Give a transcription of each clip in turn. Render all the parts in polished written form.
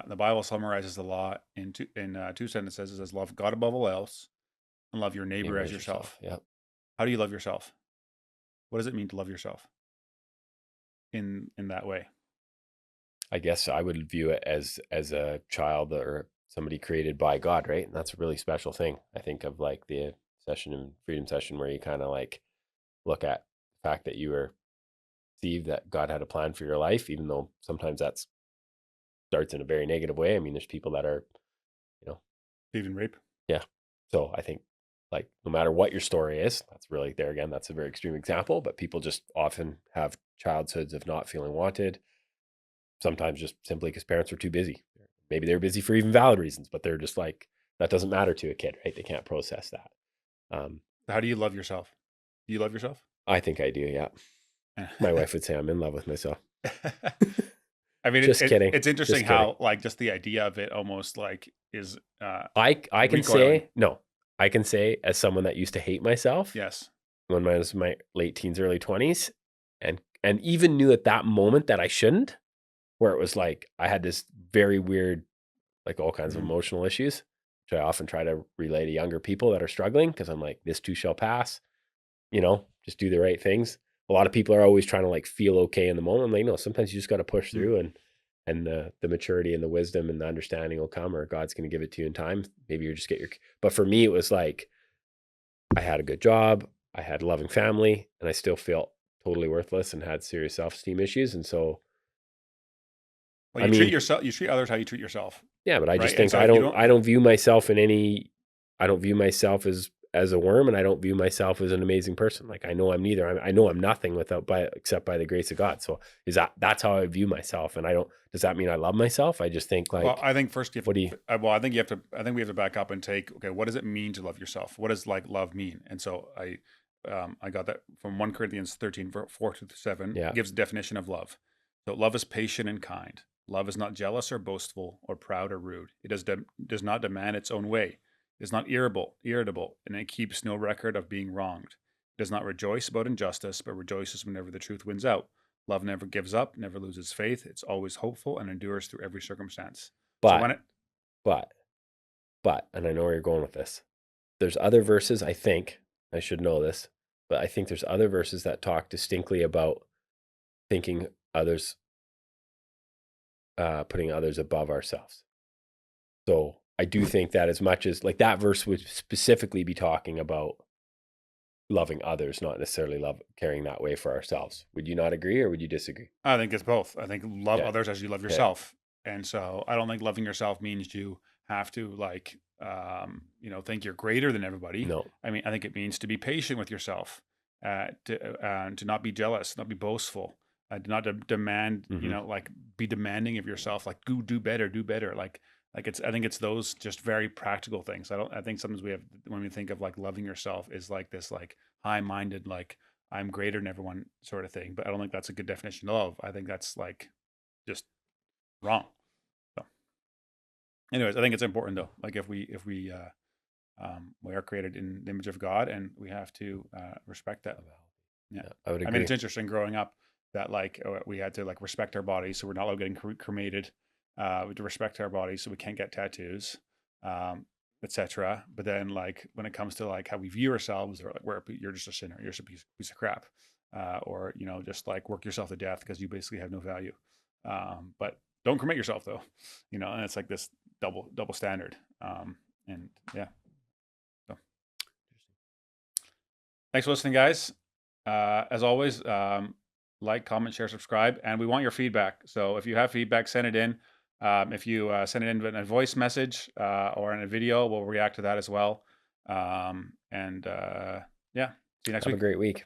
the Bible summarizes the law in two sentences. It says, love God above all else and love your neighbor as yourself. Yep. How do you love yourself? What does it mean to love yourself in that way? I guess I would view it as a child or somebody created by God, right? And that's a really special thing. I think of like the session and freedom session where you kind of like look at the fact that you were conceived, that God had a plan for your life, even though sometimes that starts in a very negative way. I mean, there's people that are, Even rape. Yeah. So I think like no matter what your story is, that's really there again, that's a very extreme example, but people just often have childhoods of not feeling wanted. Sometimes just simply because parents are too busy. Maybe they're busy for even valid reasons, but they're just like, that doesn't matter to a kid, right? They can't process that. How do you love yourself? Do you love yourself? I think I do, yeah. My wife would say I'm in love with myself. I mean, Just kidding. It's interesting Just kidding. how like just the idea of it almost like is. I can say no. I can say as someone that used to hate myself. Yes. When I was in my late teens, early 20s, and even knew at that moment that I shouldn't, where it was like I had this very weird, like all kinds of emotional issues, which I often try to relay to younger people that are struggling because I'm like, this too shall pass. Just do the right things. A lot of people are always trying to like feel okay in the moment. I'm like, no, sometimes you just got to push through and the maturity and the wisdom and the understanding will come, or God's going to give it to you in time. Maybe you just but for me, it was like, I had a good job, I had a loving family, and I still felt totally worthless and had serious self-esteem issues. And so, well, treat yourself, you treat others how you treat yourself. Yeah, but I just think so I don't view myself I don't view myself as a worm, and I don't view myself as an amazing person. Like I know I'm neither. I know I'm nothing except by the grace of God. So that's how I view myself. And does that mean I love myself? I just think like, well, I think first I think we have to back up and take, okay, what does it mean to love yourself? What does like love mean? And so I got that from 1 Corinthians 13, 4-7, Yeah. gives a definition of love. So love is patient and kind. Love is not jealous or boastful or proud or rude. It does not demand its own way. It is not irritable, and it keeps no record of being wronged. It does not rejoice about injustice, but rejoices whenever the truth wins out. Love never gives up, never loses faith. It's always hopeful and endures through every circumstance. But, and I know where you're going with this. There's other verses, I think, I should know this, but I think there's other verses that talk distinctly about thinking others, putting others above ourselves. So I do think that as much as like that verse would specifically be talking about loving others, not necessarily carrying that way for ourselves. Would you not agree, or would you disagree? I think it's both. I think love others as you love yourself. And so I don't think loving yourself means you have to like, think you're greater than everybody. No. I mean, I think it means to be patient with yourself, to not be jealous, not be boastful, to not demand, like be demanding of yourself, like do better. Like I think it's those just very practical things. I think sometimes we have, when we think of like loving yourself, is like this like high-minded, like I'm greater than everyone sort of thing. But I don't think that's a good definition of love. I think that's like just wrong. So anyways, I think it's important though. Like if we are created in the image of God, and we have to respect that. Yeah, I would agree. I mean, it's interesting growing up that like we had to like respect our bodies, so we're not allowed getting cremated. We have to respect our bodies, so we can't get tattoos, etc. But then like when it comes to like how we view ourselves, or like you're just a sinner, you're just a piece of crap, or just like work yourself to death because you basically have no value. But don't cremate yourself though, and it's like this double standard. And yeah. So thanks for listening, guys. As always, like, comment, share, subscribe, and we want your feedback. So if you have feedback, send it in. If you send it in a voice message or in a video, we'll react to that as well. Yeah, see you next week. Have a great week.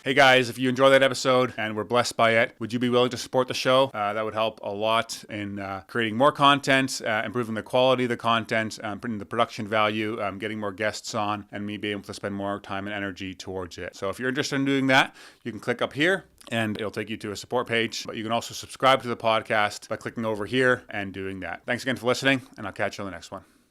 Hey Hey guys, if you enjoyed that episode and were blessed by it, would you be willing to support the show? That would help a lot in creating more content, improving the quality of the content, bringing the production value, getting more guests on, and me being able to spend more time and energy towards it. So if you're interested in doing that, you can click up here and it'll take you to a support page. But you can also subscribe to the podcast by clicking over here and doing that. Thanks again for listening, and I'll catch you on the next one.